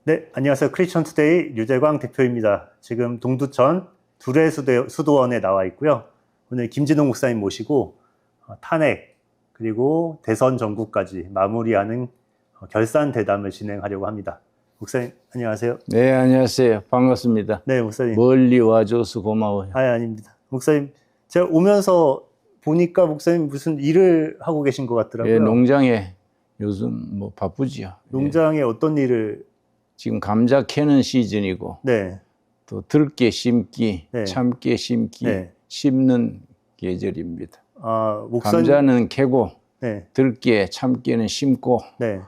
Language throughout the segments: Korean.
네, 안녕하세요. 크리스천 투데이 류재광 대표입니다. 지금 동두천 두레수도원에 나와 있고요. 오늘 김진홍 목사님 모시고 탄핵 그리고 대선 전국까지 마무리하는 결산 대담을 진행하려고 합니다. 목사님 안녕하세요. 네, 안녕하세요. 반갑습니다. 네, 목사님. 멀리 와줘서 고마워요. 아닙니다. 목사님, 제가 오면서 보니까 목사님 무슨 일을 하고 계신 것 같더라고요. 예, 농장에 요즘 뭐 바쁘지요. 농장에 어떤 일을? 지금 감자 캐는 시즌이고, 네, 또 들깨 심기, 네. 참깨 심기, 네. 심는 계절입니다. 목사님. 감자는 캐고, 네, 들깨, 참깨는 심고, 네.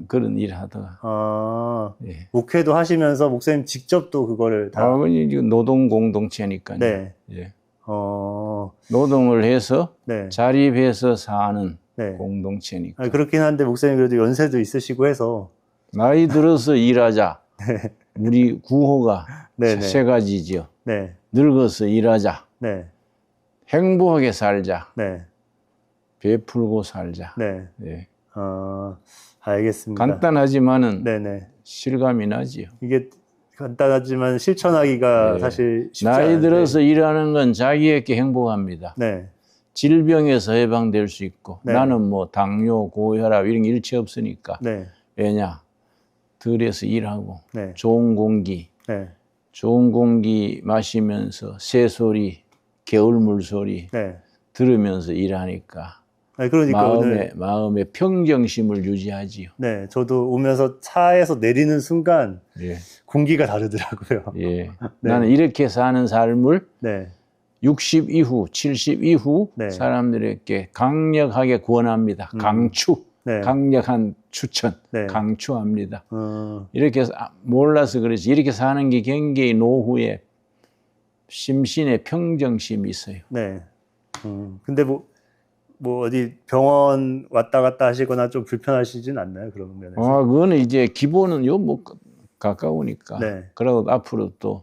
그런 일 하다가. 예. 목회도 하시면서 목사님 직접 또 그거를 다. 노동 공동체니까요. 네. 예. 어, 노동을 해서 네. 자립해서 사는 네. 공동체니까. 그렇긴 한데 목사님 그래도 연세도 있으시고 해서. 나이 들어서 일하자. 우리 구호가 네네. 세 가지죠. 네. 늙어서 일하자. 네. 행복하게 살자. 네. 베풀고 살자. 네. 예. 알겠습니다. 간단하지만은 네네. 실감이 나지요. 이게 간단하지만 실천하기가 네. 사실 쉽지 나이 않은데. 들어서 일하는 건 자기에게 행복합니다. 네. 질병에서 해방될 수 있고. 네. 나는 뭐 당뇨, 고혈압 이런 게 일체 없으니까. 네. 왜냐? 들에서 일하고 네. 좋은 공기 마시면서 새소리, 개울 물소리 네. 들으면서 일하니까 그러니까 오늘 마음의 평정심을 유지하지요. 네, 저도 오면서 차에서 내리는 순간 예. 공기가 다르더라고요. 예. 네. 나는 이렇게 사는 삶을 네. 60 이후, 70 이후 네. 사람들에게 강력하게 권합니다. 네. 강력한 추천, 네. 강추합니다. 이렇게 몰라서 그렇지 이렇게 사는 게 굉장히 노후에 심신의 평정심이 있어요. 네. 근데 뭐 어디 병원 왔다 갔다 하시거나 좀 불편하시진 않나요? 그런 면에서? 그거는 이제 기본은 뭐 가까우니까. 네. 그리고 앞으로 또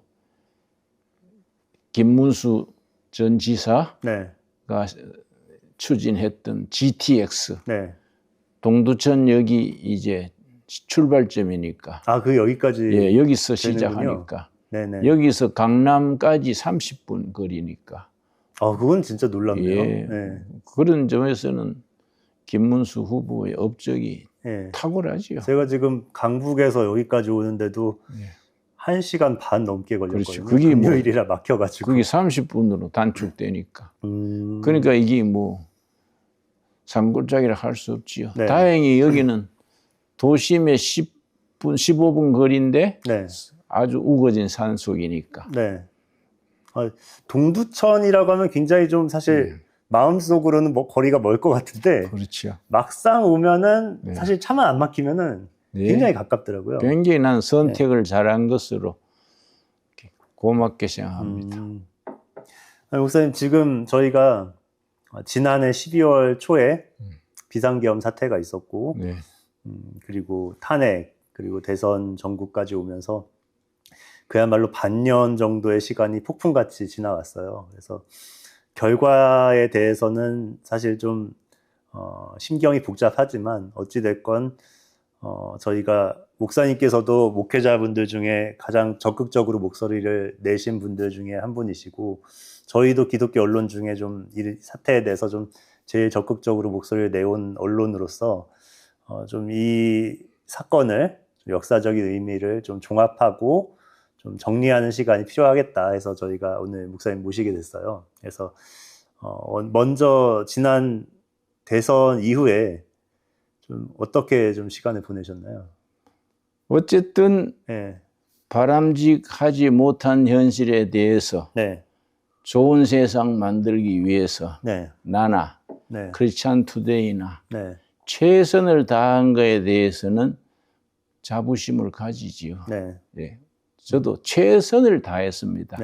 김문수 전 지사가 네. 추진했던 GTX. 네. 동두천역이 이제 출발점이니까. 그 여기까지. 예, 여기서 되는군요. 시작하니까. 네네. 여기서 강남까지 30분 거리니까. 그건 진짜 놀랍네요. 예, 네. 그런 점에서는 김문수 후보의 업적이 네. 탁월하지요. 제가 지금 강북에서 여기까지 오는데도 1시간 반 넘게 걸렸거든요. 그렇죠. 그게 금요일이라 막혀가지고. 그게 30분으로 단축되니까. 그러니까 이게 뭐 산골짜기라 할 수 없지요. 네. 다행히 여기는 도심의 10분, 15분 거리인데 네. 아주 우거진 산속이니까. 네. 동두천이라고 하면 굉장히 좀 사실 마음속으로는 뭐 거리가 멀 것 같은데. 그렇죠. 막상 오면은 사실 차만 안 막히면은 굉장히 가깝더라고요. 굉장히 난 선택을 잘한 것으로 고맙게 생각합니다. 목사님, 지금 저희가 지난해 12월 초에 비상계엄 사태가 있었고, 그리고 탄핵, 그리고 대선 전국까지 오면서 그야말로 반년 정도의 시간이 폭풍같이 지나갔어요. 그래서 결과에 대해서는 사실 좀 심경이 복잡하지만 어찌됐건 저희가 목사님께서도 목회자분들 중에 가장 적극적으로 목소리를 내신 분들 중에 한 분이시고, 저희도 기독교 언론 중에 좀 이 사태에 대해서 좀 제일 적극적으로 목소리를 내온 언론으로서 좀 이 사건을 역사적인 의미를 좀 종합하고 좀 정리하는 시간이 필요하겠다 해서 저희가 오늘 목사님 모시게 됐어요. 그래서 먼저 지난 대선 이후에 좀 어떻게 좀 시간을 보내셨나요? 어쨌든 바람직하지 못한 현실에 대해서 좋은 세상 만들기 위해서 나나 크리스천 투데이나 최선을 다한 것에 대해서는 자부심을 가지지요. 저도 최선을 다했습니다.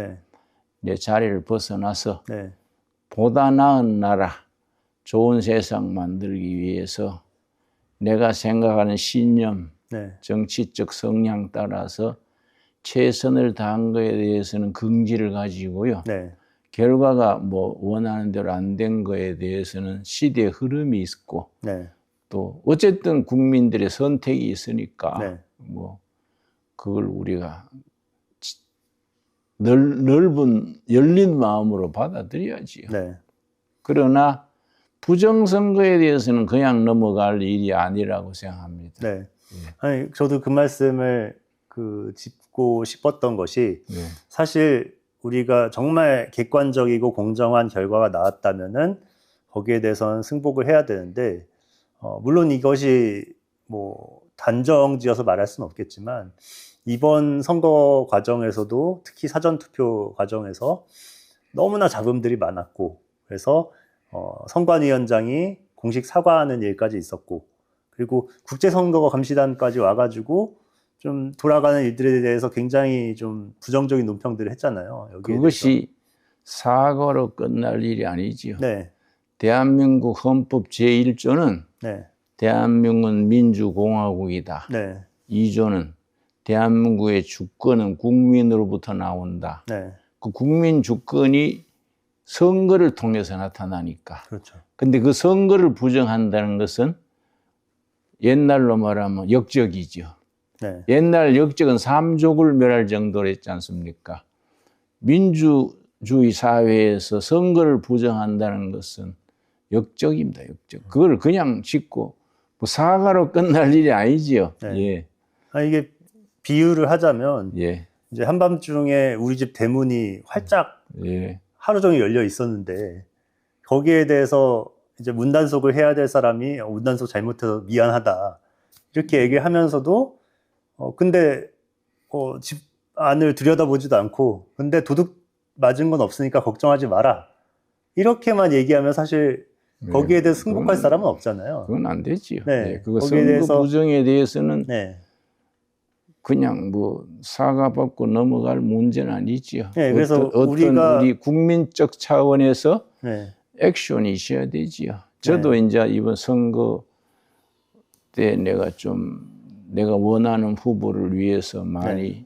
내 자리를 벗어나서 보다 나은 나라, 좋은 세상 만들기 위해서 내가 생각하는 신념, 정치적 성향 따라서 최선을 다한 것에 대해서는 긍지를 가지고요. 결과가 뭐 원하는 대로 안 된 것에 대해서는 시대의 흐름이 있고 또 어쨌든 국민들의 선택이 있으니까 뭐 그걸 우리가 넓은 열린 마음으로 받아들여야지요. 네. 그러나 부정선거에 대해서는 그냥 넘어갈 일이 아니라고 생각합니다. 네. 아니, 저도 그 말씀을 짚고 싶었던 것이 네. 사실 우리가 정말 객관적이고 공정한 결과가 나왔다면은 거기에 대해서는 승복을 해야 되는데, 물론 이것이 뭐 단정지어서 말할 수는 없겠지만 이번 선거 과정에서도 특히 사전투표 과정에서 너무나 잡음들이 많았고, 그래서 선관위원장이 공식 사과하는 일까지 있었고, 그리고 국제선거감시단까지 와가지고 좀 돌아가는 일들에 대해서 굉장히 좀 부정적인 논평들을 했잖아요. 여기에 그것이 대해서. 사과로 끝날 일이 아니지요. 네. 대한민국 헌법 제1조는 네. 대한민국은 민주공화국이다. 네. 2조는 대한민국의 주권은 국민으로부터 나온다. 네. 그 국민 주권이 선거를 통해서 나타나니까. 그렇죠. 근데 그 선거를 부정한다는 것은 옛날로 말하면 역적이죠. 네. 옛날 역적은 삼족을 멸할 정도로 했지 않습니까? 민주주의 사회에서 선거를 부정한다는 것은 역적입니다. 역적. 그걸 그냥 짓고 뭐 사과로 끝날 일이 아니지요. 네. 예. 이게 비유를 하자면 예. 이제 한밤중에 우리 집 대문이 활짝 예. 하루 종일 열려 있었는데 거기에 대해서 이제 문단속을 해야 될 사람이 문단속 잘못해서 미안하다 이렇게 얘기하면서도 근데 집 안을 들여다보지도 않고 근데 도둑 맞은 건 없으니까 걱정하지 마라 이렇게만 얘기하면 사실 거기에 대해서 승복할 사람은 없잖아요. 그건 안 되지요. 네. 네. 그거 선거 부정에 대해서는 네. 그냥 뭐 사과받고 넘어갈 문제는 아니지요. 네, 그래서 어떤 우리 국민적 차원에서 네. 액션이 있어야 되지요. 저도 네. 이제 이번 선거 때 내가 원하는 후보를 위해서 많이 네.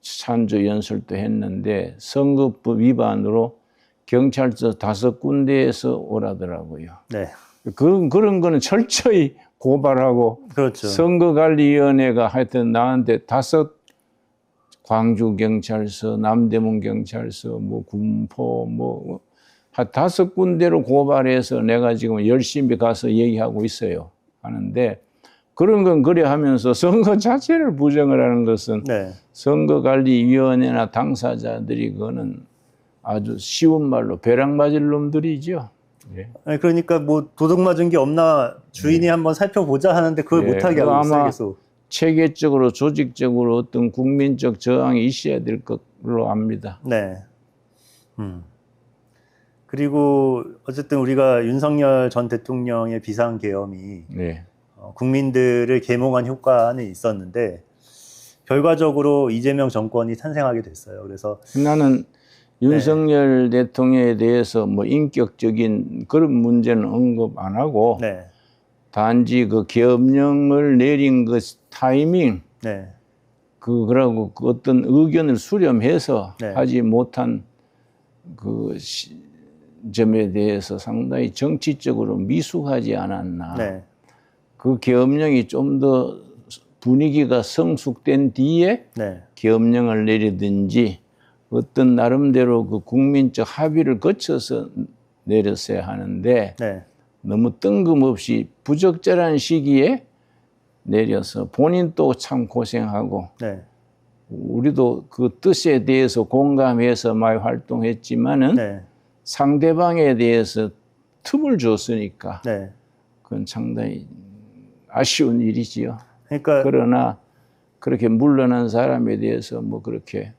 찬조 연설도 했는데 선거법 위반으로 경찰서 5군데에서 오라더라고요. 네. 그런 거는 철저히 고발하고 그렇죠. 선거관리위원회가 하여튼 나한테 5 광주경찰서, 남대문경찰서, 뭐 군포 뭐 한 5군데로 고발해서 내가 지금 열심히 가서 얘기하고 있어요. 하는데 그런 건 그래 하면서 선거 자체를 부정을 하는 것은 네. 선거관리위원회나 당사자들이 그거는 아주 쉬운 말로 벼락 맞을 놈들이죠. 예. 아니, 그러니까 뭐 도둑 맞은 게 없나 주인이 한번 살펴보자 하는데 그걸 못하게 하고 있어요. 계속. 체계적으로 조직적으로 어떤 국민적 저항이 있어야 될 걸로 압니다. 네. 그리고 어쨌든 우리가 윤석열 전 대통령의 비상계엄이 네. 국민들을 계몽한 효과는 있었는데 결과적으로 이재명 정권이 탄생하게 됐어요. 그래서 나는 윤석열 대통령에 대해서 뭐 인격적인 그런 문제는 언급 안 하고 네. 단지 그 계엄령을 내린 그 타이밍 네. 그거라고 그 어떤 의견을 수렴해서 네. 하지 못한 그 점에 대해서 상당히 정치적으로 미숙하지 않았나. 네. 그 계엄령이 좀 더 분위기가 성숙된 뒤에 네. 계엄령을 내리든지 어떤 나름대로 그 국민적 합의를 거쳐서 내렸어야 하는데 네. 너무 뜬금없이 부적절한 시기에 내려서 본인도 참 고생하고 네. 우리도 그 뜻에 대해서 공감해서 많이 활동했지만은 네. 상대방에 대해서 틈을 줬으니까 네. 그건 상당히 아쉬운 일이지요. 그러니까 그러나 그렇게 물러난 사람에 대해서 뭐 그렇게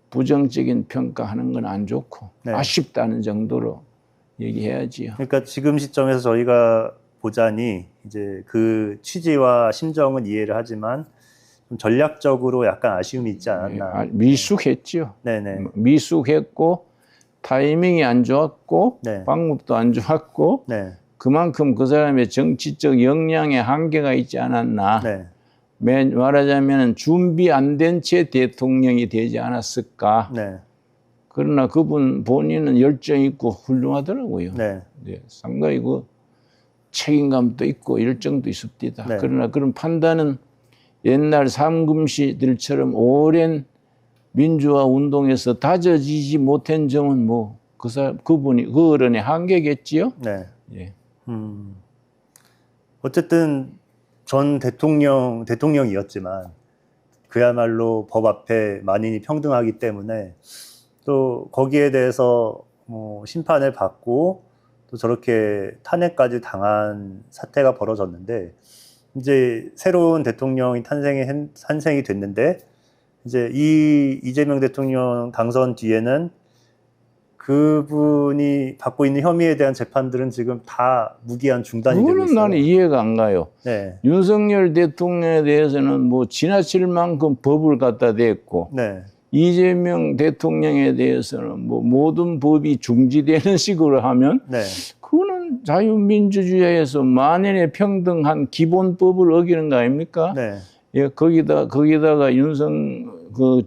부정적인 평가하는 건 안 좋고 네. 아쉽다는 정도로 얘기해야지요. 그러니까 지금 시점에서 저희가 보자니 이제 그 취지와 심정은 이해를 하지만 좀 전략적으로 약간 아쉬움이 있지 않았나. 미숙했죠. 네네. 미숙했고 타이밍이 안 좋았고 네. 방법도 안 좋았고 네. 그만큼 그 사람의 정치적 역량에 한계가 있지 않았나. 네. 말하자면 준비 안 된 채 대통령이 되지 않았을까. 네. 그러나 그분 본인은 열정 있고 훌륭하더라고요. 네. 네, 상당히 그 책임감도 있고 열정도 있습니다. 네. 그러나 그런 판단은 옛날 삼금시들처럼 오랜 민주화 운동에서 다져지지 못한 점은 뭐 그분이 그 어른의 한계겠지요. 네. 예. 어쨌든 전 대통령이었지만 그야말로 법 앞에 만인이 평등하기 때문에 또 거기에 대해서 뭐 심판을 받고 또 저렇게 탄핵까지 당한 사태가 벌어졌는데 이제 새로운 대통령이 탄생이 됐는데 이제 이재명 대통령 당선 뒤에는 그분이 받고 있는 혐의에 대한 재판들은 지금 다 무기한 중단이 되고 있어요. 그거는 나는 이해가 안 가요. 네. 윤석열 대통령에 대해서는 뭐 지나칠 만큼 법을 갖다 댔고 네. 이재명 대통령에 대해서는 뭐 모든 법이 중지되는 식으로 하면 네. 그거는 자유민주주의에서 만연의 평등한 기본법을 어기는 거 아닙니까? 네. 예, 거기다가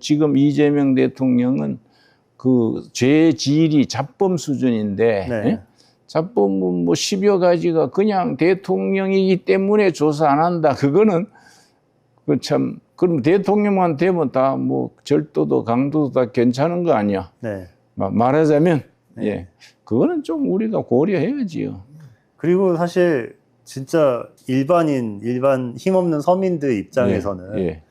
지금 이재명 대통령은 그 죄질이 자범 수준인데, 네. 예? 자범은 뭐 10여 가지가 그냥 대통령이기 때문에 조사 안 한다. 그거는 그럼 대통령만 되면 다 뭐 절도도 강도도 다 괜찮은 거 아니야? 네. 말하자면, 네. 예, 그거는 좀 우리가 고려해야지요. 그리고 사실 진짜 일반 힘없는 서민들 입장에서는 예.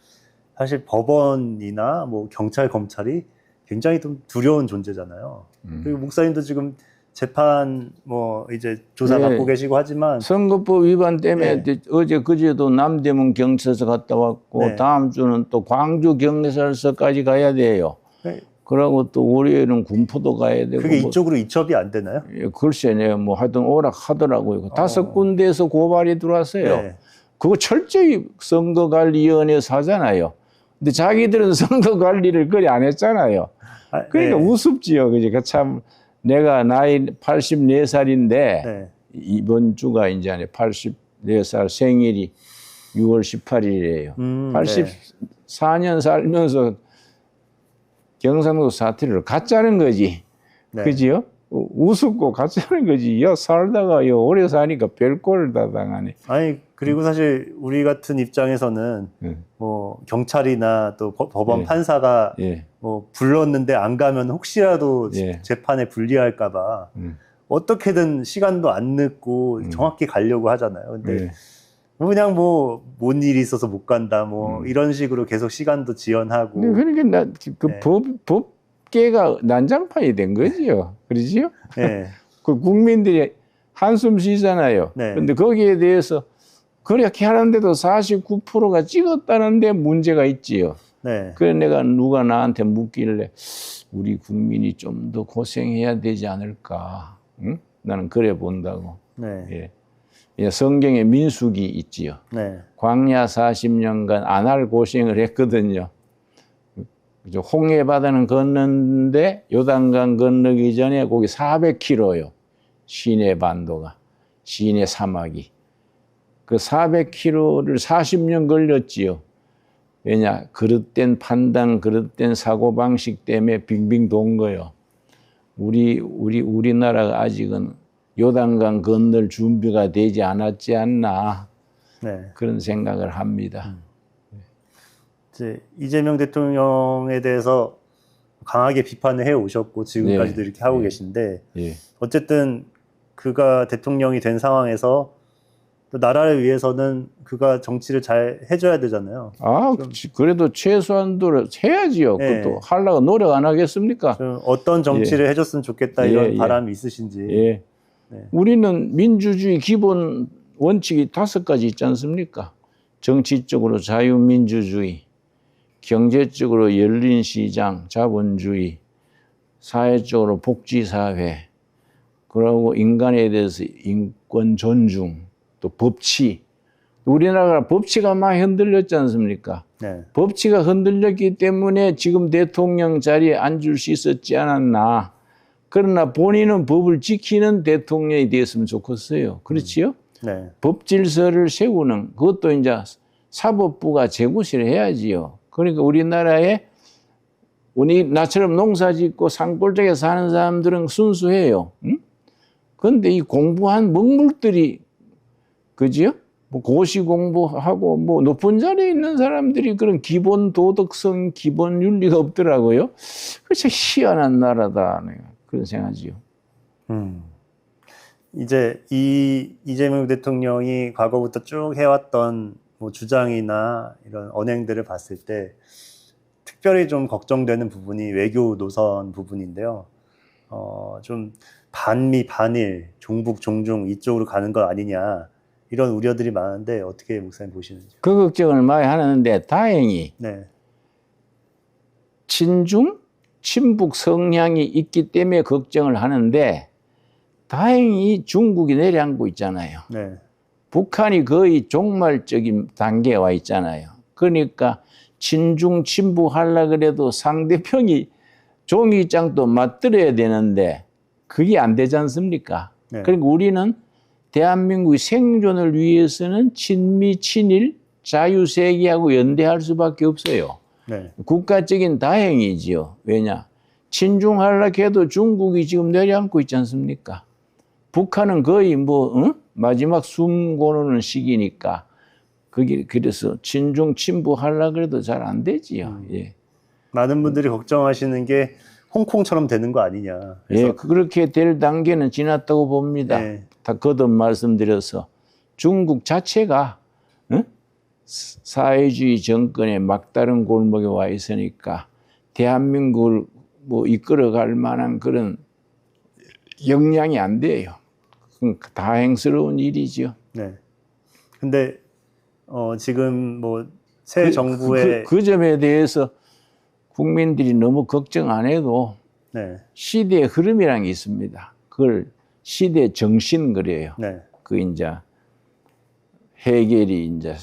사실 법원이나 뭐 경찰, 검찰이 굉장히 좀 두려운 존재잖아요. 그리고 목사님도 지금 재판 뭐 이제 조사 받고 계시고 하지만 선거법 위반 때문에 어제 그제도 남대문 경찰서 갔다 왔고 다음 주는 또 광주 경찰서까지 가야 돼요. 그러고 또 월요일은 군포도 가야 되고. 그게 이쪽으로 이첩이 안 되나요? 예, 글쎄, 뭐 하여튼 오락하더라고요. 5군데에서 고발이 들어왔어요. 그거 철저히 선거관리위원회에서 하잖아요. 근데 자기들은 선거관리를 거의 안 했잖아요. 그러니까 우습지요. 그지? 참 내가 나이 84살인데 이번 주가 이제 84살 생일이 6월 18일이에요. 84년 살면서 경상도 사투리를 가짜는 거지. 그지요? 우습고 가짜는 거지. 살다가 오래 사니까 별꼴을 다 당하네. 아니, 그리고 사실 우리 같은 입장에서는 뭐 경찰이나 또 법원 판사가 뭐 불렀는데 안 가면 혹시라도 재판에 불리할까봐 어떻게든 시간도 안 늦고 정확히 가려고 하잖아요. 근데 그냥 뭐 뭔 일이 있어서 못 간다 뭐 이런 식으로 계속 시간도 지연하고. 그러니까 법계가 난장판이 된 거지요. 그러지요? 네. 그 국민들이 한숨 쉬잖아요. 그런데 거기에 대해서 그렇게 하는데도 49%가 찍었다는데 문제가 있지요. 그래서 내가 누가 나한테 묻길래 우리 국민이 좀 더 고생해야 되지 않을까. 응? 나는 그래 본다고. 성경에 민수기 있지요. 광야 40년간 안 할 고생을 했거든요. 홍해 바다는 건넜는데 요단강 건너기 전에 거기 400km요. 시내 반도가, 시내 사막이. 그 400km를 40년 걸렸지요. 왜냐? 그릇된 판단, 그릇된 사고방식 때문에 빙빙 돈 거요. 우리나라가 아직은 요단강 건널 준비가 되지 않았지 않나. 그런 생각을 합니다. 이제 이재명 대통령에 대해서 강하게 비판을 해 오셨고 지금까지도 이렇게 하고 계신데 어쨌든 그가 대통령이 된 상황에서 또 나라를 위해서는 그가 정치를 잘 해줘야 되잖아요. 그래도 최소한도 해야지요. 그것도 하려고 노력 안 하겠습니까? 어떤 정치를 해줬으면 좋겠다 이런 바람이 있으신지. 우리는 민주주의 기본 원칙이 5가지 있지 않습니까? 정치적으로 자유민주주의, 경제적으로 열린 시장, 자본주의, 사회적으로 복지사회, 그리고 인간에 대해서 인권 존중, 또 법치. 우리나라가 법치가 많이 흔들렸지 않습니까? 법치가 흔들렸기 때문에 지금 대통령 자리에 앉을 수 있었지 않았나. 그러나 본인은 법을 지키는 대통령이 되었으면 좋겠어요. 그렇지요? 법 질서를 세우는 그것도 이제 사법부가 제구시를 해야지요. 그러니까 우리나라에 나처럼 농사 짓고 산골짜기에 사는 사람들은 순수해요. 그런데 이 공부한 먹물들이 그지요? 뭐 고시 공부하고 뭐 높은 자리에 있는 사람들이 그런 기본 도덕성, 기본 윤리가 없더라고요. 그래서 희한한 나라다 그런 생각이지요. 이제 이재명 대통령이 과거부터 쭉 해왔던 뭐 주장이나 이런 언행들을 봤을 때 특별히 좀 걱정되는 부분이 외교 노선 부분인데요. 좀 반미, 반일, 종북, 종중 이쪽으로 가는 거 아니냐 이런 우려들이 많은데 어떻게 목사님 보시는지? 그 걱정을 많이 하는데 다행히 네. 친중, 친북 성향이 있기 때문에 걱정을 하는데 다행히 중국이 내려앉고 있잖아요. 네. 북한이 거의 종말적인 단계에 와 있잖아요. 그러니까 친중, 친북 하려고 그래도 상대편이 종이 입장도 맞들어야 되는데 그게 안 되지 않습니까? 네. 그러니까 우리는 대한민국의 생존을 위해서는 친미, 친일, 자유세계하고 연대할 수밖에 없어요. 네. 국가적인 다행이지요. 왜냐? 친중하려고 해도 중국이 지금 내려앉고 있지 않습니까? 북한은 거의 마지막 숨 고르는 시기니까 그래서 친중, 친북 하려고 해도 잘 안 되지요. 예. 많은 분들이 걱정하시는 게 홍콩처럼 되는 거 아니냐. 예, 그렇게 될 단계는 지났다고 봅니다. 네. 다 거듭 말씀드려서 중국 자체가 사회주의 정권의 막다른 골목에 와 있으니까 대한민국을 뭐 이끌어갈 만한 그런 역량이 안 돼요. 다행스러운 일이죠. 네. 근데 지금 뭐 새 정부의 그 점에 대해서 국민들이 너무 걱정 안 해도 네. 시대의 흐름이라는 게 있습니다. 그걸 시대 정신 그래요. 네. 그 이제 헤겔이 이제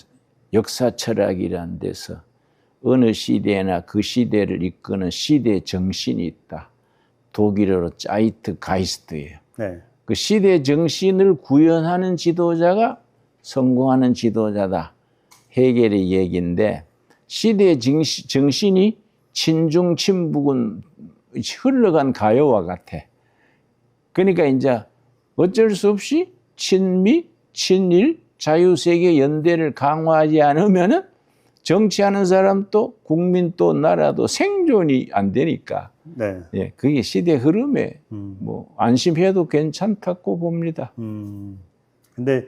역사 철학이라는 데서 어느 시대나 그 시대를 이끄는 시대 정신이 있다. 독일어로 짜이트 가이스트예요. 네. 그 시대 정신을 구현하는 지도자가 성공하는 지도자다. 헤겔의 얘기인데 시대 정신이 친중 친북은 흘러간 가요와 같아. 그러니까 이제 어쩔 수 없이 친미, 친일, 자유세계 연대를 강화하지 않으면은 정치하는 사람도 국민도 나라도 생존이 안 되니까. 네. 예, 그게 시대 흐름에 뭐 안심해도 괜찮다고 봅니다. 근데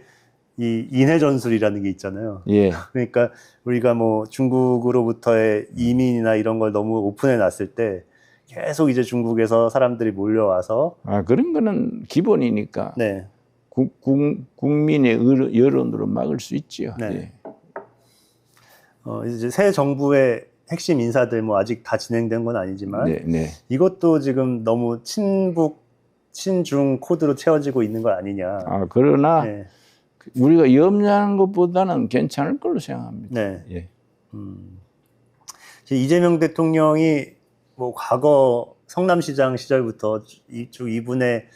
이 인해 전술이라는 게 있잖아요. 예. 그러니까 우리가 뭐 중국으로부터의 이민이나 이런 걸 너무 오픈해 놨을 때 계속 이제 중국에서 사람들이 몰려와서 그런 거는 기본이니까. 네. 국민의 여론으로 막을 수 있지요. 네. 예. 이제 새 정부의 핵심 인사들 뭐 아직 다 진행된 건 아니지만 네, 네. 이것도 지금 너무 친북, 친중 코드로 채워지고 있는 거 아니냐. 그러나 네. 우리가 염려하는 것보다는 괜찮을 걸로 생각합니다. 네. 예. 이재명 대통령이 뭐 과거 성남시장 시절부터 이분의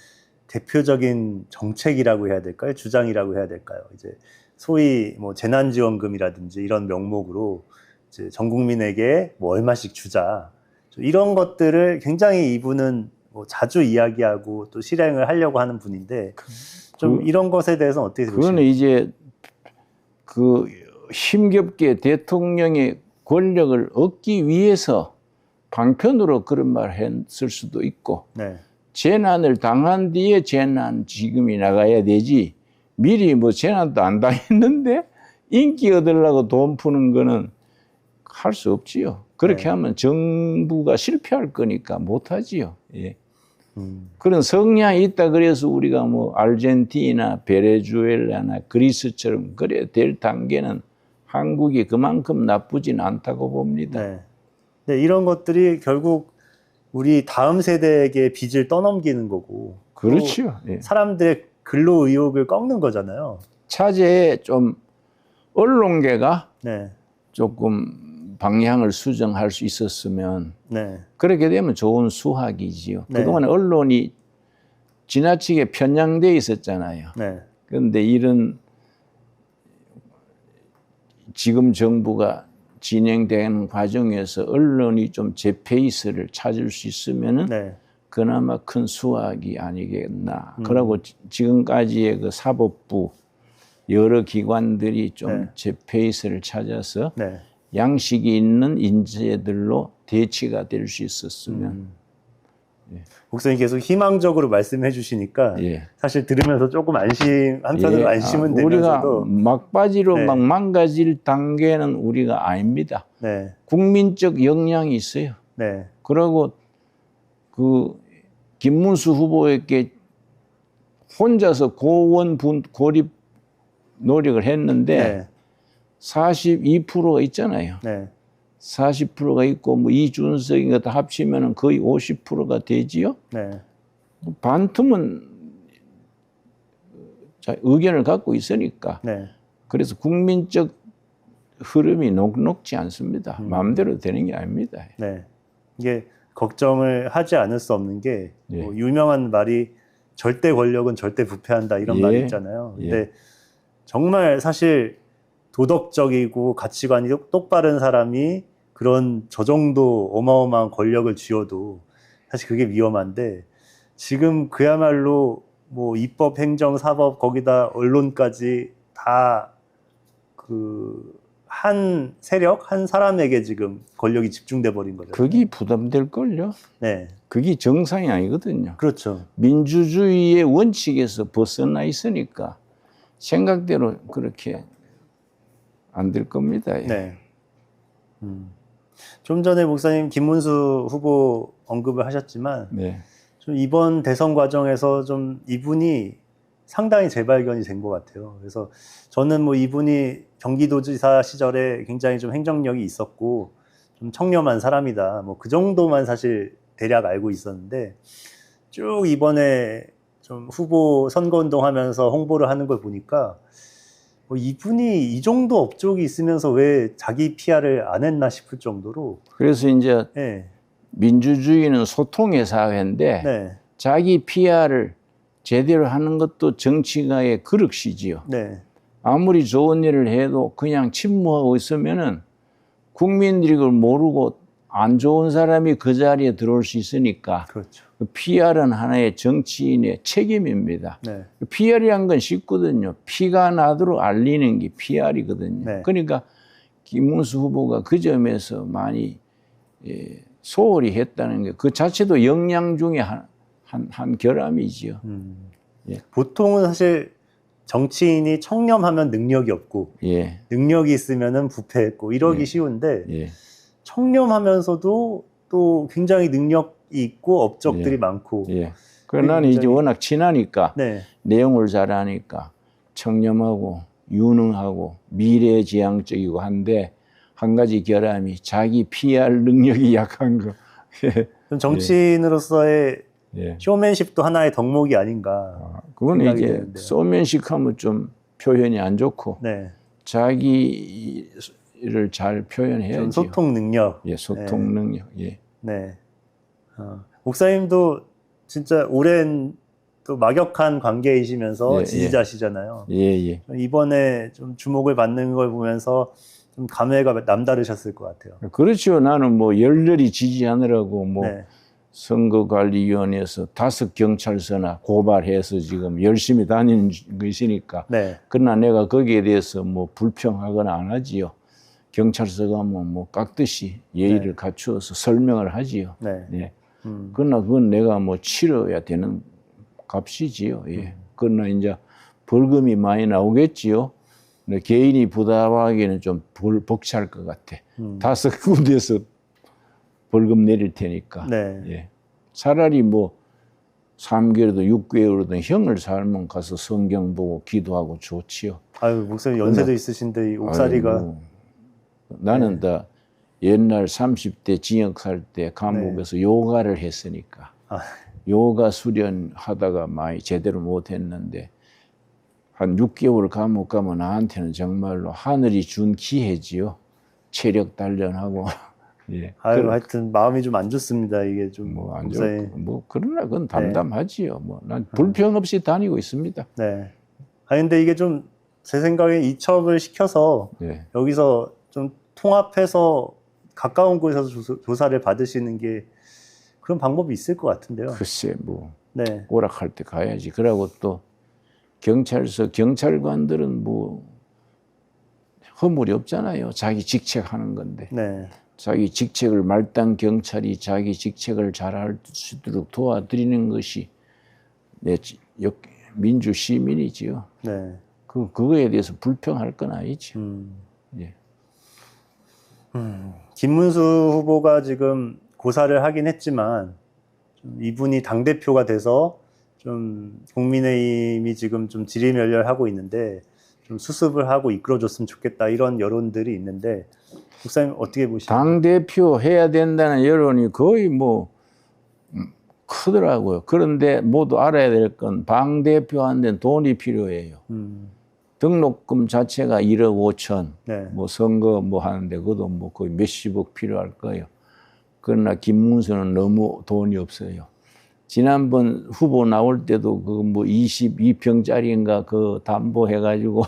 대표적인 정책이라고 해야 될까요? 주장이라고 해야 될까요? 이제 소위 뭐 재난지원금이라든지 이런 명목으로 이제 전 국민에게 뭐 얼마씩 주자. 이런 것들을 굉장히 이분은 뭐 자주 이야기하고 또 실행을 하려고 하는 분인데 좀 이런 것에 대해서는 어떻게 보시나요? 그거는 이제 그 힘겹게 대통령의 권력을 얻기 위해서 방편으로 그런 말을 했을 수도 있고 네. 재난을 당한 뒤에 재난 지금이 나가야 되지 미리 뭐 재난도 안 당했는데 인기 얻으려고 돈 푸는 거는 할 수 없지요. 그렇게 네. 하면 정부가 실패할 거니까 못 하지요. 예. 그런 성향이 있다 그래서 우리가 뭐 아르헨티나, 베네수엘라나 그리스처럼 그래 될 단계는 한국이 그만큼 나쁘진 않다고 봅니다. 네. 네, 이런 것들이 결국 우리 다음 세대에게 빚을 떠넘기는 거고 그렇죠. 예. 사람들의 근로 의욕을 꺾는 거잖아요. 차제에 좀 언론계가 네. 조금 방향을 수정할 수 있었으면 네. 그렇게 되면 좋은 수학이지요. 네. 그동안 언론이 지나치게 편향돼 있었잖아요. 네. 그런데 이런 지금 정부가 진행되는 과정에서 언론이 좀 제 페이스를 찾을 수 있으면은 네. 그나마 큰 수확이 아니겠나. 그러고 지금까지의 그 사법부 여러 기관들이 좀 네. 제 페이스를 찾아서 네. 양식이 있는 인재들로 대치가 될 수 있었으면. 목사님 계속 희망적으로 말씀해 주시니까 예. 사실 들으면서 조금 한편으로 예. 안심은 우리가 되면서도 막바지로 네. 막 망가질 단계는 우리가 아닙니다. 네. 국민적 역량이 있어요. 네. 그리고 그 김문수 후보에게 혼자서 고립 노력을 했는데 네. 42%가 있잖아요. 네. 40%가 있고 뭐 이준석인가 다 합치면 거의 50%가 되지요. 네. 반틈은 의견을 갖고 있으니까. 네. 그래서 국민적 흐름이 녹록지 않습니다. 마음대로 되는 게 아닙니다. 네. 이게 걱정을 하지 않을 수 없는 게 예. 뭐 유명한 말이 절대 권력은 절대 부패한다 이런 예. 말이 있잖아요. 예. 근데 정말 사실 도덕적이고 가치관이 똑바른 사람이 그런 저 정도 어마어마한 권력을 쥐어도 사실 그게 위험한데 지금 그야말로 뭐 입법, 행정, 사법 거기다 언론까지 다 그 한 세력, 한 사람에게 지금 권력이 집중돼 버린 거죠. 그게 부담될걸요. 네, 그게 정상이 아니거든요. 그렇죠. 민주주의의 원칙에서 벗어나 있으니까 생각대로 그렇게 안 될 겁니다. 네. 좀 전에 목사님 김문수 후보 언급을 하셨지만 네. 좀 이번 대선 과정에서 좀 이분이 상당히 재발견이 된 것 같아요. 그래서 저는 뭐 이분이 경기도지사 시절에 굉장히 좀 행정력이 있었고 좀 청렴한 사람이다. 뭐 그 정도만 사실 대략 알고 있었는데 쭉 이번에 좀 후보 선거운동 하면서 홍보를 하는 걸 보니까 뭐 이분이 이 정도 업적이 있으면서 왜 자기 PR을 안 했나 싶을 정도로. 그래서 이제 네. 민주주의는 소통의 사회인데 네. 자기 PR을 제대로 하는 것도 정치가의 그릇이지요. 네. 아무리 좋은 일을 해도 그냥 침묵하고 있으면은 국민들이 그걸 모르고 안 좋은 사람이 그 자리에 들어올 수 있으니까 그렇죠. PR은 하나의 정치인의 책임입니다. 네. PR이란 건 쉽거든요. 피가 나도록 알리는 게 PR이거든요. 네. 그러니까 김문수 후보가 그 점에서 많이 소홀히 했다는 게 그 자체도 역량 중에 한 결함이지요. 예. 보통은 사실 정치인이 청렴하면 능력이 없고 예. 능력이 있으면은 부패했고 이러기 예. 쉬운데 예. 청렴하면서도 또 굉장히 능력이 있고 업적들이 예. 많고. 예. 그래 나는 이제 워낙 친하니까 네. 내용을 잘 아니까 청렴하고 유능하고 미래지향적이고 한데 한 가지 결함이 자기 PR 능력이 약한 거. 정치인으로서의 예. 쇼맨십도 하나의 덕목이 아닌가. 그건 이제 되는데요. 소면식 하면 좀 표현이 안 좋고 네. 자기를 잘 표현해야죠. 소통 능력. 예, 소통 능력. 예. 네. 목사님도 진짜 오랜 또 막역한 관계이시면서 예, 지지자시잖아요. 예, 예. 이번에 좀 주목을 받는 걸 보면서 좀 감회가 남다르셨을 것 같아요. 그렇죠. 나는 뭐 열렬히 지지하느라고 뭐 네. 선거관리위원회에서 5 경찰서나 고발해서 지금 열심히 다니는 것이니까. 네. 그러나 내가 거기에 대해서 뭐 불평하거나 안 하지요. 경찰서 가면 뭐 깍듯이 예의를 네. 갖추어서 설명을 하지요. 네. 네. 그러나 그건 내가 뭐 치러야 되는 값이지요. 예. 그러나 이제 벌금이 많이 나오겠지요. 근데 개인이 부담하기에는 좀 벅찰 것 같아. 5 군데서 벌금 내릴 테니까. 네. 예. 차라리 뭐 3개월이든 6개월이든 형을 살면 가서 성경 보고 기도하고 좋지요. 아유, 목사님 연세도 있으신데 이 옥살이가. 아이고, 나는 다 옛날 30대 징역 살 때 감옥에서 요가를 했으니까. 요가 수련하다가 많이 제대로 못했는데 한 6개월 감옥 가면 나한테는 정말로 하늘이 준 기회지요. 체력 단련하고. 예. 아유, 하여튼 마음이 좀 안 좋습니다. 이게 좀 뭐 안 목사님. 좋고 뭐 그러나 그건 담담하지요. 뭐 난 불평 없이 다니고 있습니다. 네. 아니 근데 이게 좀 제 생각에 이첩을 시켜서 예. 여기서 좀 통합해서 가까운 곳에서 조사를 받으시는 게 그런 방법이 있을 것 같은데요. 글쎄 뭐 네. 오락할 때 가야지. 그러고 또 경찰서 경찰관들은 뭐 허물이 없잖아요. 자기 직책하는 건데. 네. 자기 직책을 말단 경찰이 자기 직책을 잘할 수 있도록 도와드리는 것이 민주 시민이지요. 네. 그거에 대해서 불평할 건 아니죠. 예. 김문수 후보가 지금 고사를 하긴 했지만 이분이 당대표가 돼서 좀 국민의힘이 지금 좀 지리멸렬하고 있는데 좀 수습을 하고 이끌어줬으면 좋겠다 이런 여론들이 있는데 목사님 어떻게 보시나요? 당대표 해야 된다는 여론이 거의 뭐 크더라고요. 그런데 모두 알아야 될 건 당대표한테는 돈이 필요해요. 등록금 자체가 1억 5천, 네. 뭐 선거 뭐 하는데 그것도 뭐 거의 몇십억 필요할 거예요. 그러나 김문수는 너무 돈이 없어요. 지난번 후보 나올 때도 그 뭐 22평짜리인가 그 담보해가지고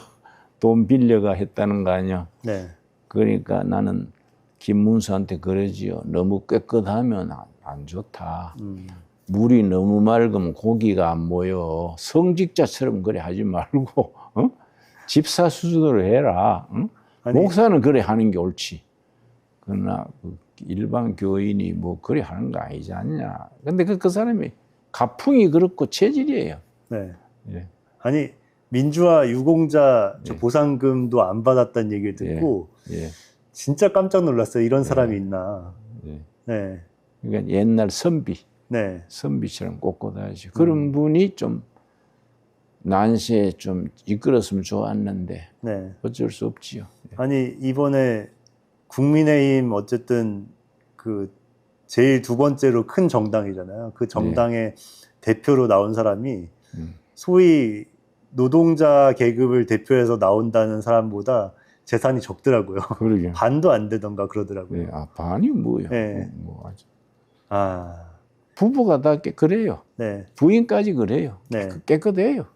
돈 빌려가 했다는 거 아니야. 네. 그러니까 나는 김문수한테 그러지요. 너무 깨끗하면 안 좋다. 물이 너무 맑으면 고기가 안 모여. 성직자처럼 그래 하지 말고 집사 수준으로 해라. 아니, 목사는 그래 하는 게 옳지. 그러나 그 일반 교인이 뭐 그래 하는 거 아니지 않냐. 근데 그 사람이 가풍이 그렇고 체질이에요. 네. 예. 아니 민주화 유공자 저 예. 보상금도 안 받았다는 얘기를 듣고 예. 진짜 깜짝 놀랐어요. 이런 사람이 있나. 예. 네. 그러니까 옛날 선비처럼 꼿꼿하지. 그런 분이 좀 난시에 좀 이끌었으면 좋았는데 네. 어쩔 수 없지요. 아니 이번에 국민의힘 어쨌든 그 제일 두 번째로 큰 정당이잖아요. 그 정당의 대표로 나온 사람이 소위 노동자 계급을 대표해서 나온다는 사람보다 재산이 적더라고요. 그러게. 반도 안 되던가 그러더라고요. 네. 아, 반이 뭐야? 네. 뭐 아주. 아, 부부가 다 그래요. 네, 부인까지 그래요. 네. 깨끗해요.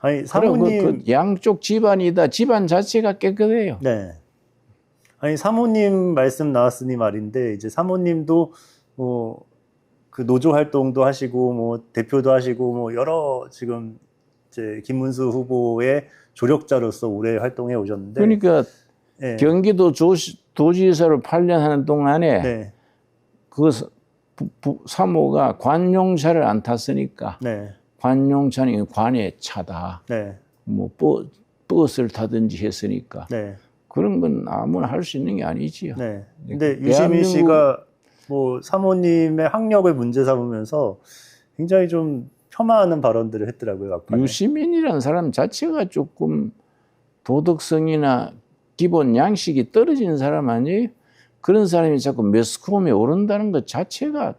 아니 사모님, 그 양쪽 집안이다. 집안 자체가 깨끗해요. 네. 아니 사모님 말씀 나왔으니 말인데 이제 사모님도 뭐 그 노조 활동도 하시고 뭐 대표도 하시고 뭐 여러 지금 이제 김문수 후보의 조력자로서 오래 활동해 오셨는데 그러니까 네. 경기도 도지사로 8년 하는 동안에 네. 그 사모가 관용차를 안 탔으니까 네. 관용차는 관의 차다. 네. 뭐 버스를 타든지 했으니까 네. 그런 건 아무나 할 수 있는 게 아니지요. 네. 근데 유시민 씨가 뭐 사모님의 학력을 문제 삼으면서 굉장히 좀 폄하하는 발언들을 했더라고요. 막판에. 유시민이라는 사람 자체가 조금 도덕성이나 기본 양식이 떨어진 사람 아니에요? 그런 사람이 자꾸 매스컴에 오른다는 것 자체가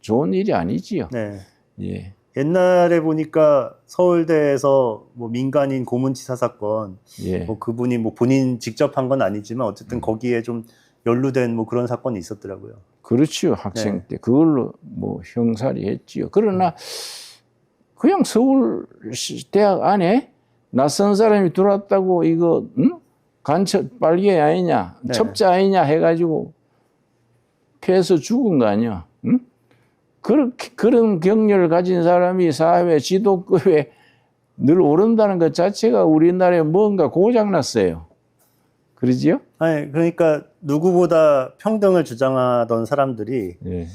좋은 일이 아니지요. 네. 예. 옛날에 보니까 서울대에서 뭐 민간인 고문치사 사건, 예. 뭐 그분이 뭐 본인 직접 한 건 아니지만 어쨌든 거기에 좀 연루된 뭐 그런 사건이 있었더라고요. 그렇죠. 학생 때 그걸로 뭐 형사를 했지요. 그러나 그냥 서울 대학 안에 낯선 사람이 들어왔다고 이거 간첩 빨개 아니냐, 네. 첩자 아니냐 해가지고 패서 죽은 거 아니야. 응? 그런 경력을 가진 사람이 사회 지도급에 늘 오른다는 것 자체가 우리나라에 뭔가 고장났어요. 그러지요? 아니, 그러니까 누구보다 평등을 주장하던 사람들이 예.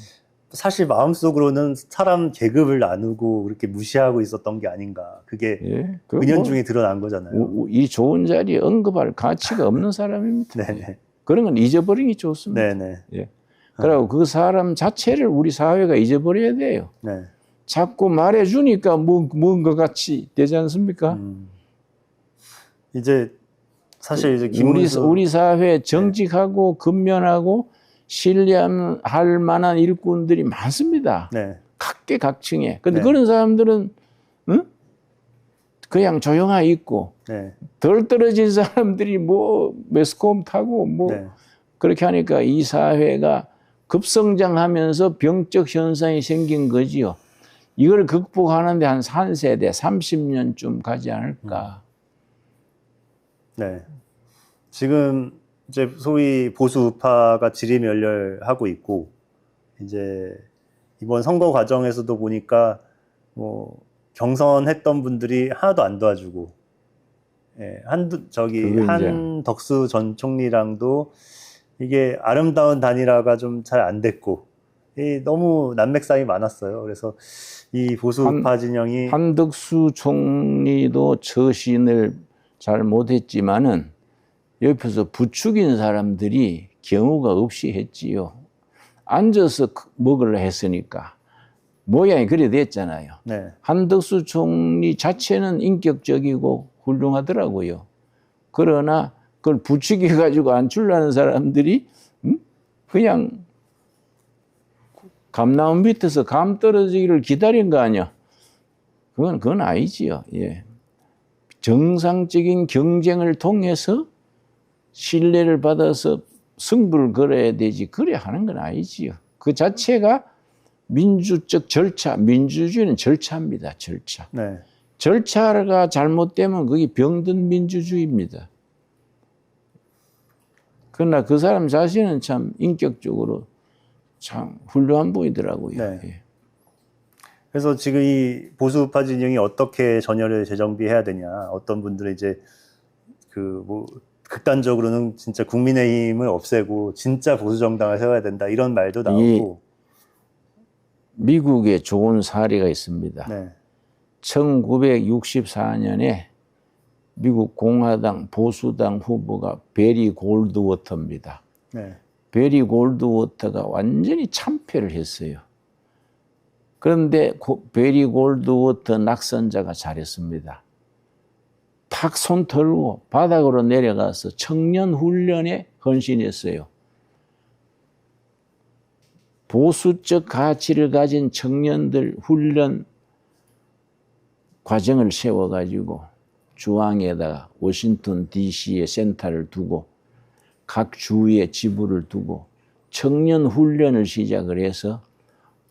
사실 마음속으로는 사람 계급을 나누고 그렇게 무시하고 있었던 게 아닌가. 그게 예. 은연중에 드러난 거잖아요. 이 좋은 자리에 언급할 가치가 없는 사람입니다. 네네. 그런 건 잊어버리는 게 좋습니다. 네네. 예. 그리고 그 사람 자체를 우리 사회가 잊어버려야 돼요. 네. 자꾸 말해주니까 뭔가 같이 되지 않습니까? 이제 사실 이제 김문수 우리 사회에 정직하고 근면하고 신뢰할 만한 일꾼들이 많습니다. 네. 각계각층에. 근데 네. 그런 사람들은 그냥 조용하게 있고 네. 덜 떨어진 사람들이 뭐 매스컴 타고 뭐 네. 그렇게 하니까 이 사회가 급성장하면서 병적 현상이 생긴 거지요. 이걸 극복하는데 한 3세대, 30년쯤 가지 않을까. 네. 지금 이제 소위 보수 우파가 지리멸렬하고 있고 이제 이번 선거 과정에서도 보니까 뭐 경선했던 분들이 하나도 안 도와주고, 예, 한덕수 전 총리랑도 이게 아름다운 단일화가 좀 잘 안 됐고, 너무 난맥상이 많았어요. 그래서 이 보수우파 진영이 한덕수 총리도 처신을 잘 못했지만은 옆에서 부추긴 사람들이 경우가 없이 했지요. 앉아서 먹으려 했으니까 모양이 그래 됐잖아요. 네. 한덕수 총리 자체는 인격적이고 훌륭하더라고요. 그러나 그걸 부추겨 가지고 안 출라는 사람들이 그냥 감나무 밑에서 감 떨어지기를 기다린 거 아니야. 그건 아니지요. 예. 정상적인 경쟁을 통해서 신뢰를 받아서 승부를 걸어야 되지. 그래 하는 건 아니지요. 그 자체가 민주적 절차, 민주주의는 절차입니다. 절차. 네. 절차가 잘못되면 그게 병든 민주주의입니다. 그러나 그 사람 자신은 참 인격적으로 참 훌륭한 분이더라고요. 네. 예. 그래서 지금 이 보수우파 진영이 어떻게 전열을 재정비해야 되냐. 어떤 분들은 이제 극단적으로는 진짜 국민의힘을 없애고 진짜 보수정당을 세워야 된다. 이런 말도 나오고. 미국에 좋은 사례가 있습니다. 네. 1964년에 미국 공화당 보수당 후보가 베리 골드워터입니다. 네. 베리 골드워터가 완전히 참패를 했어요. 그런데 베리 골드워터 낙선자가 잘했습니다. 탁 손 털고 바닥으로 내려가서 청년 훈련에 헌신했어요. 보수적 가치를 가진 청년들 훈련 과정을 세워가지고 주황에다가 워싱턴 DC에 센터를 두고 각 주에 지부를 두고 청년 훈련을 시작을 해서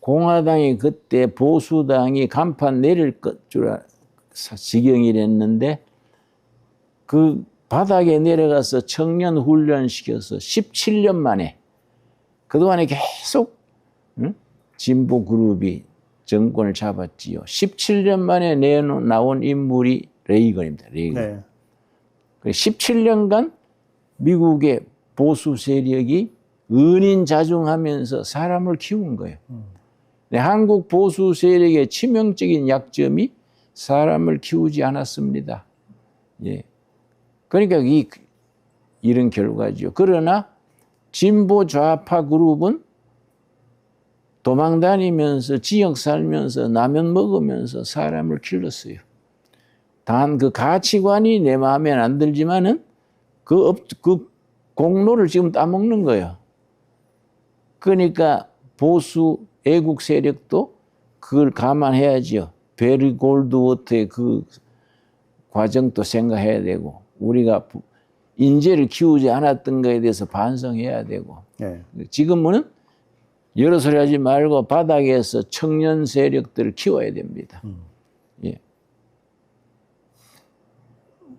공화당이 그때 보수당이 간판 내릴 줄 지경이 됐는데 그 바닥에 내려가서 청년 훈련시켜서 17년 만에 그동안에 계속 진보 그룹이 정권을 잡았지요. 17년 만에 나온 인물이 레이건입니다. 레이건. 네. 17년간 미국의 보수 세력이 은인자중하면서 사람을 키운 거예요. 네, 한국 보수 세력의 치명적인 약점이 사람을 키우지 않았습니다. 예. 그러니까 이런 결과죠. 그러나 진보 좌파 그룹은 도망다니면서 지역 살면서 라면 먹으면서 사람을 길렀어요. 단 그 가치관이 내 마음에 안 들지만은 그 공로를 지금 따먹는 거예요. 그러니까 보수 애국 세력도 그걸 감안해야죠. 베리 골드워터의 그 과정도 생각해야 되고 우리가 인재를 키우지 않았던 것에 대해서 반성해야 되고 네. 지금은 여러 소리 하지 말고 바닥에서 청년 세력들을 키워야 됩니다. 예.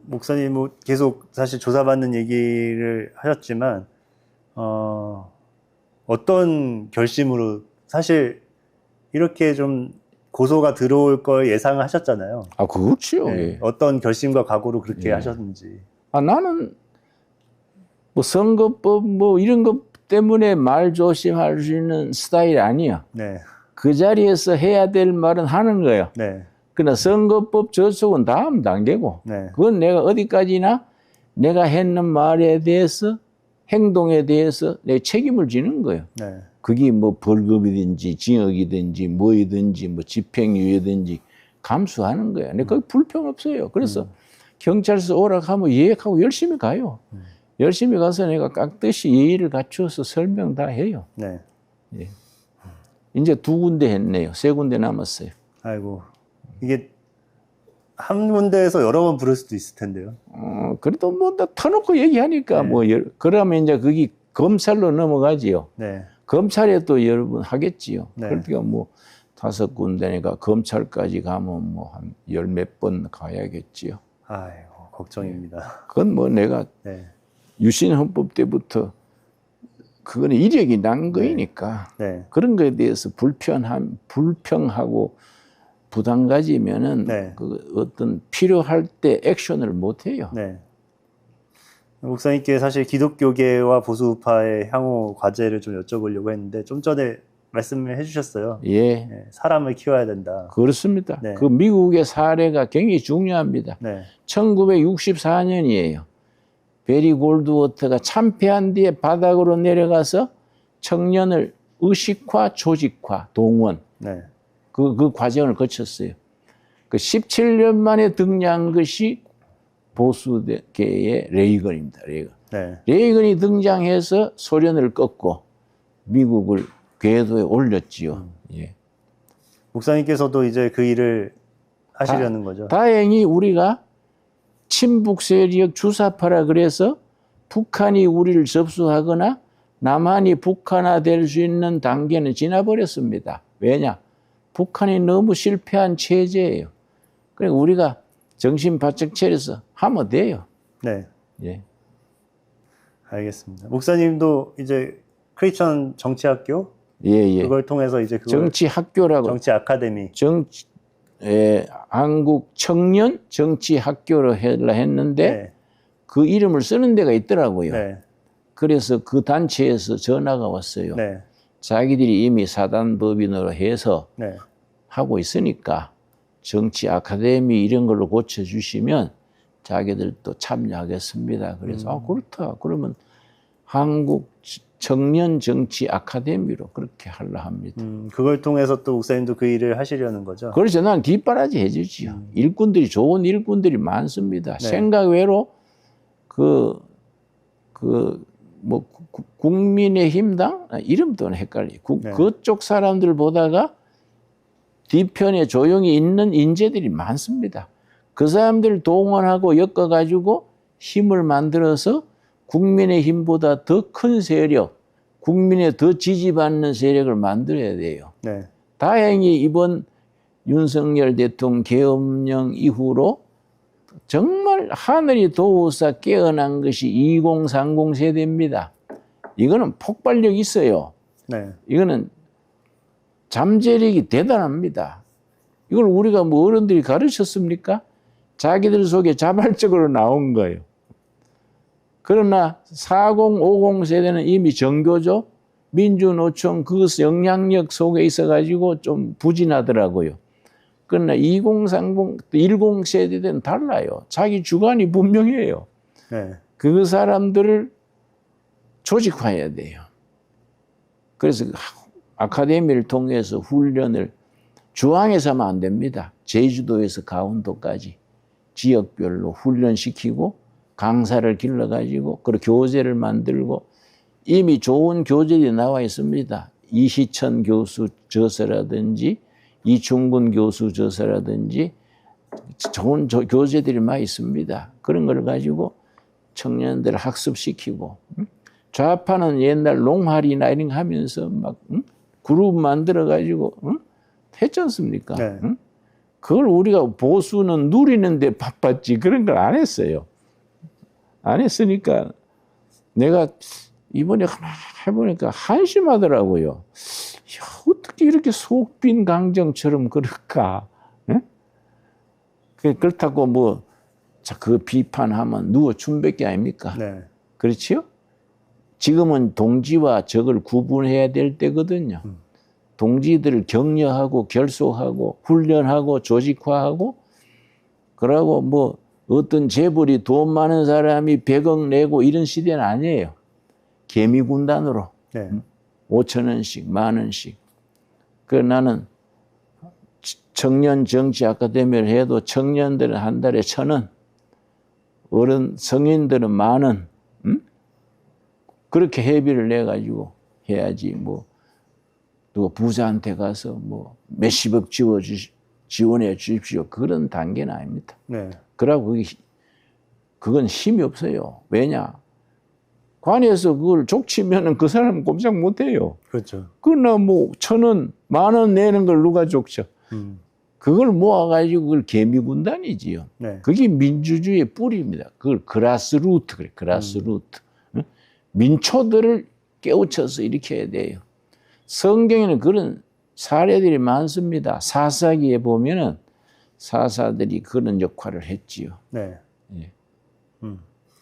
목사님 뭐 계속 사실 조사받는 얘기를 하셨지만 어떤 결심으로 사실 이렇게 좀 고소가 들어올 걸 예상을 하셨잖아요. 아, 그렇죠. 네. 예. 어떤 결심과 각오로 그렇게 하셨는지. 아, 나는 뭐 선거법 뭐 이런 것 때문에 말 조심할 수 있는 스타일이 아니야. 네. 그 자리에서 해야 될 말은 하는 거예요. 네. 그러나 선거법 저촉은 다음 단계고 네. 그건 내가 어디까지나 내가 했는 말에 대해서 행동에 대해서 내 책임을 지는 거예요. 네. 그게 뭐 벌금이든지 징역이든지 뭐이든지 뭐 집행유예든지 감수하는 거야. 근데 거기 불평 없어요. 그래서 경찰서 오락하면 예약하고 열심히 가요. 열심히 가서 내가 깍듯이 예의를 갖추어서 설명 다 해요. 네. 예. 이제 2군데 했네요. 3군데 남았어요. 아이고. 이게 한 군데에서 여러 번 부를 수도 있을 텐데요. 그래도 뭐 터놓고 얘기하니까 네. 뭐 그러면 이제 그게 검찰로 넘어가지요. 네. 검찰에 또 여러 번 하겠지요. 네. 그러니까 뭐 5군데니까 검찰까지 가면 뭐 한 10몇 번 가야겠지요. 아이고, 걱정입니다. 그건 뭐 내가 네. 유신헌법 때부터 그거는 이력이 난 거이니까 네. 그런 거에 대해서 불평하고 부담 가지면은 네. 그 어떤 필요할 때 액션을 못 해요. 네. 목사님께 사실 기독교계와 보수파의 향후 과제를 좀 여쭤보려고 했는데 좀 전에 말씀을 해주셨어요. 예. 네, 사람을 키워야 된다. 그렇습니다. 네. 그 미국의 사례가 굉장히 중요합니다. 네. 1964년이에요. 베리 골드워터가 참패한 뒤에 바닥으로 내려가서 청년을 의식화, 조직화, 동원 네. 그 과정을 거쳤어요. 그 17년 만에 등장한 것이 보수계의 레이건입니다. 레이건. 네. 레이건이 등장해서 소련을 꺾고 미국을 궤도에 올렸지요. 예. 목사님께서도 이제 그 일을 하시려는 거죠. 다행히 우리가 친북 세력 주사파라 그래서 북한이 우리를 접수하거나 남한이 북한화될 수 있는 단계는 지나버렸습니다. 왜냐? 북한이 너무 실패한 체제예요. 그러니까 우리가 정신 바짝 차려서 하면 돼요. 네. 예. 알겠습니다. 목사님도 이제 크리스천 정치학교 예. 그걸 통해서 이제 정치 학교라고 정치 아카데미 한국 청년 정치 학교로 하려 했는데 네. 그 이름을 쓰는 데가 있더라고요. 네. 그래서 그 단체에서 전화가 왔어요. 네. 자기들이 이미 사단법인으로 해서 네. 하고 있으니까 정치 아카데미 이런 걸로 고쳐주시면 자기들도 참여하겠습니다. 그래서 아, 그렇다. 그러면 한국 청년 정치 아카데미로 그렇게 하려 합니다. 그걸 통해서 또 목사님도 그 일을 하시려는 거죠? 그렇죠. 난 뒷바라지 해주지요. 일꾼들이 좋은 일꾼들이 많습니다. 네. 생각 외로 뭐 국민의힘당 이름도 헷갈려. 네. 그쪽 사람들 보다가 뒤편에 조용히 있는 인재들이 많습니다. 그 사람들 동원하고 엮어가지고 힘을 만들어서 국민의힘보다 더 큰 세력, 국민의 더 지지받는 세력을 만들어야 돼요. 네. 다행히 이번 윤석열 대통령 계엄령 이후로 정말 하늘이 도우사 깨어난 것이 2030 세대입니다. 이거는 폭발력이 있어요. 네. 이거는 잠재력이 대단합니다. 이걸 우리가 뭐 어른들이 가르쳤습니까? 자기들 속에 자발적으로 나온 거예요. 그러나 40, 50 세대는 이미 정교조, 민주노총 그 영향력 속에 있어가지고 좀 부진하더라고요. 그러나 20, 30, 10 세대들은 달라요. 자기 주관이 분명해요. 네. 그 사람들을 조직화해야 돼요. 그래서 아카데미를 통해서 훈련을 중앙에서 하면 안 됩니다. 제주도에서 강원도까지 지역별로 훈련시키고 강사를 길러가지고 그리고 교재를 만들고 이미 좋은 교재들이 나와 있습니다. 이시천 교수 저서라든지 이충근 교수 저서라든지 좋은 교재들이 많이 있습니다. 그런 걸 가지고 청년들을 학습시키고 좌파는 옛날 농활이나 이런 거 하면서 막 그룹 만들어가지고 했지 않습니까? 네. 그걸 우리가 보수는 누리는데 바빴지 그런 걸 안 했어요. 안 했으니까 내가 이번에 해보니까 한심하더라고요. 야, 어떻게 이렇게 속 빈 강정처럼 그럴까? 네? 그렇다고 뭐 그 비판하면 누워 춤밖에 아닙니까? 네. 그렇지요? 지금은 동지와 적을 구분해야 될 때거든요. 동지들을 격려하고 결속하고 훈련하고 조직화하고 그러고 뭐 어떤 재벌이 돈 많은 사람이 100억 내고 이런 시대는 아니에요. 개미군단으로 네. 5,000원씩 10,000원씩. 그 나는 청년 정치 아카데미를 해도 청년들은 한 달에 1,000원, 어른 성인들은 10,000원. 그렇게 회비를 내 가지고 해야지 뭐 누가 부자한테 가서 뭐 몇십억 지원해 주십시오. 그런 단계는 아닙니다. 네. 그러고 그건 힘이 없어요. 왜냐? 관에서 그걸 족치면은 그 사람은 꼼짝 못 해요. 그렇죠. 그러나 뭐 1,000원, 10,000원 내는 걸 누가 족쳐? 그걸 모아가지고 그걸 개미군단이지요. 네. 그게 민주주의의 뿌리입니다. 그걸 그라스루트 그래, 그라스루트. 민초들을 깨우쳐서 일으켜야 돼요. 성경에는 그런 사례들이 많습니다. 사사기에 보면은 사사들이 그런 역할을 했지요. 네. 예.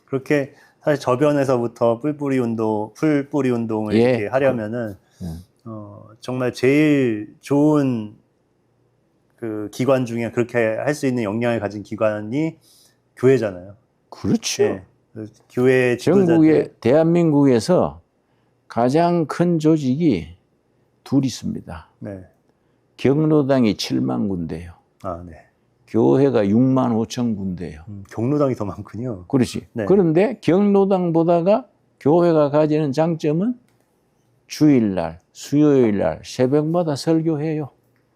그렇게 사실 저변에서부터 풀뿌리 운동을 예. 이렇게 하려면은 정말 제일 좋은 그 기관 중에 그렇게 할 수 있는 역량을 가진 기관이 교회잖아요. 그렇죠. 네. 교회 지도자들. 전국에 대한민국에서 가장 큰 조직이 둘 있습니다. 네. 경로당이 7만 군데요. 아, 네. 교회가 6만 5천 군데요. 경로당이 더 많군요. 그렇지. 네. 그런데 경로당보다가 교회가 가지는 장점은 주일날, 수요일날 새벽마다 설교해요.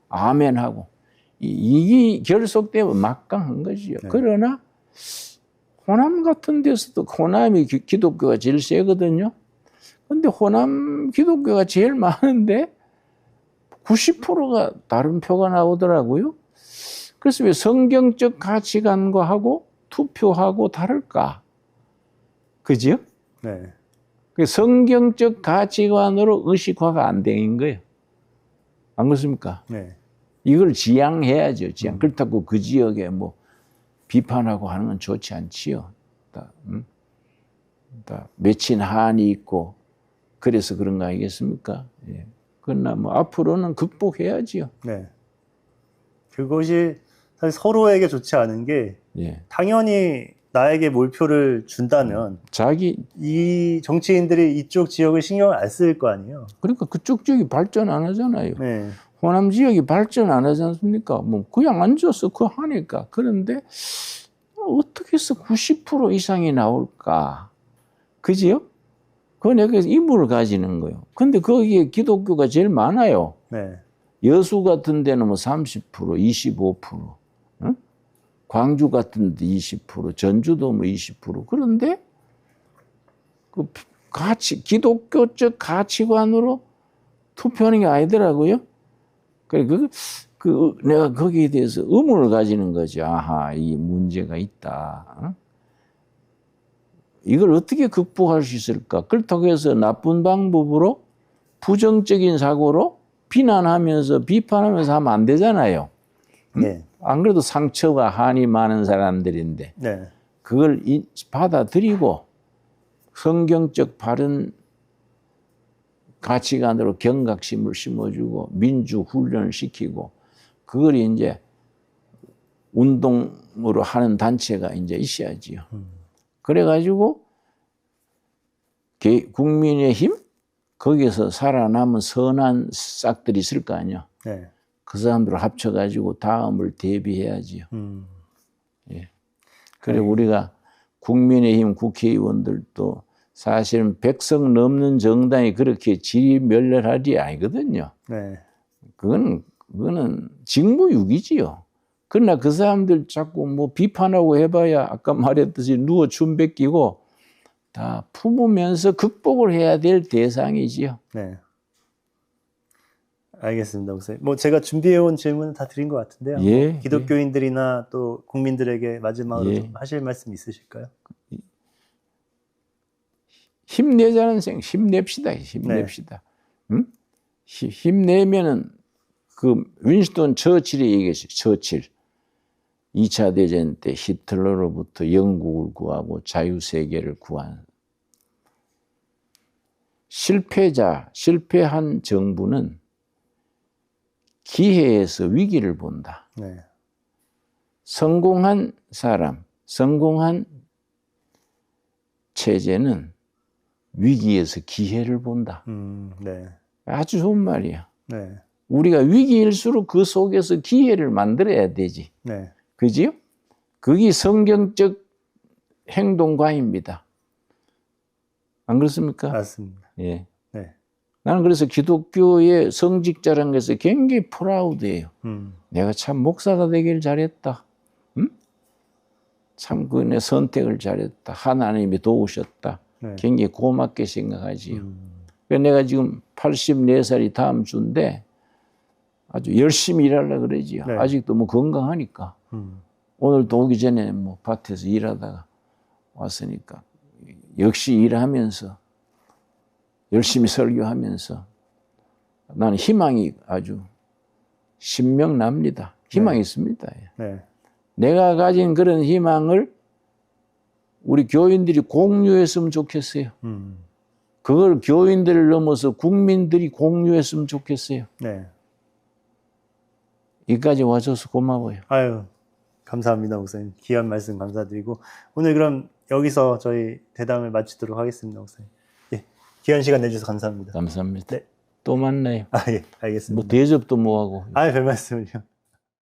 아멘하고. 이게 결속되면 막강한 거지요. 네. 그러나 호남 같은 데서도 호남이 기독교가 제일 세거든요. 근데 호남 기독교가 제일 많은데 90%가 다른 표가 나오더라고요. 그래서 왜 성경적 가치관과 하고 투표하고 다를까? 그죠? 네. 성경적 가치관으로 의식화가 안 된 거예요. 안 그렇습니까? 네. 이걸 지양해야죠. 지양. 그렇다고 그 지역에 뭐 비판하고 하는 건 좋지 않지요. 다 맺힌 한이 있고 그래서 그런 거 아니겠습니까? 예. 그러나 뭐 앞으로는 극복해야지요. 네. 그것이 사실 서로에게 좋지 않은 게 예. 당연히 나에게 몰표를 준다면 이 정치인들이 이쪽 지역을 신경을 안 쓸 거 아니에요. 그러니까 그쪽 지역이 발전 안 하잖아요. 네. 호남 지역이 발전 안 하지 않습니까? 뭐 그냥 앉아서 그거 하니까. 그런데 어떻게 해서 90% 이상이 나올까? 그지요? 그건 내가 의문을 가지는 거예요. 근데 거기에 기독교가 제일 많아요. 네. 여수 같은 데는 뭐 30%, 25%, 응? 광주 같은 데 20%, 전주도 뭐 20%. 그런데 그 기독교적 가치관으로 투표하는 게 아니더라고요. 내가 거기에 대해서 의문을 가지는 거죠. 아하, 이 문제가 있다. 이걸 어떻게 극복할 수 있을까? 그렇다고 해서 나쁜 방법으로 부정적인 사고로 비난하면서 비판하면서 하면 안 되잖아요. 네. 안 그래도 상처가 한이 많은 사람들인데 네. 그걸 받아들이고 성경적 바른 가치관으로 경각심을 심어주고 민주 훈련을 시키고 그걸 이제 운동으로 하는 단체가 이제 있어야지요. 그래가지고 국민의힘 거기서 살아남은 선한 싹들이 있을 거 아니야. 네. 그 사람들을 합쳐가지고 다음을 대비해야지요. 예. 그리고 우리가 국민의힘 국회의원들도 사실은 100석 넘는 정당이 그렇게 지리멸렬할 일이 아니거든요. 네. 그거는 직무유기지요. 그러나 그 사람들 자꾸 뭐 비판하고 해봐야 아까 말했듯이 누워 춤 뱉기고 다 품으면서 극복을 해야 될 대상이지요. 네. 알겠습니다, 목사님. 뭐 제가 준비해온 질문은 다 드린 것 같은데요. 예, 뭐 기독교인들이나 또 국민들에게 마지막으로 좀 하실 말씀 있으실까요? 힘내자는 생각, 힘냅시다. 힘냅시다. 네. 응? 힘내면은 그 윈스턴 처칠이 얘기했어요. 처칠. 2차 대전 때 히틀러로부터 영국을 구하고 자유세계를 구한 실패한 정부는 기회에서 위기를 본다. 네. 성공한 사람, 성공한 체제는 위기에서 기회를 본다. 네. 아주 좋은 말이야. 네. 우리가 위기일수록 그 속에서 기회를 만들어야 되지. 네. 그지요? 그게 성경적 행동과입니다. 안 그렇습니까? 맞습니다. 예. 네. 나는 그래서 기독교의 성직자라는 것에 굉장히 프라우드해요. 내가 참 목사가 되길 잘했다. 응? 참 그 내 선택을 잘했다. 하나님이 도우셨다. 네. 굉장히 고맙게 생각하지요. 내가 지금 84살이 다음 주인데 아주 열심히 일하려고 그러지요. 네. 아직도 뭐 건강하니까. 오늘도 오기 전에 뭐 밭에서 일하다가 왔으니까 역시 일하면서 열심히 설교하면서 나는 희망이 아주 신명납니다. 희망이 있습니다. 네. 내가 가진 그런 희망을 우리 교인들이 공유했으면 좋겠어요. 그걸 교인들을 넘어서 국민들이 공유했으면 좋겠어요. 네. 여기까지 와줘서 고마워요. 아유, 감사합니다, 목사님. 귀한 말씀 감사드리고 오늘 그럼 여기서 저희 대담을 마치도록 하겠습니다, 목사님. 예, 귀한 시간 내주셔서 감사합니다. 감사합니다. 네. 또 만나요. 아, 예, 알겠습니다. 뭐 대접도 뭐하고. 아, 별 말씀을요.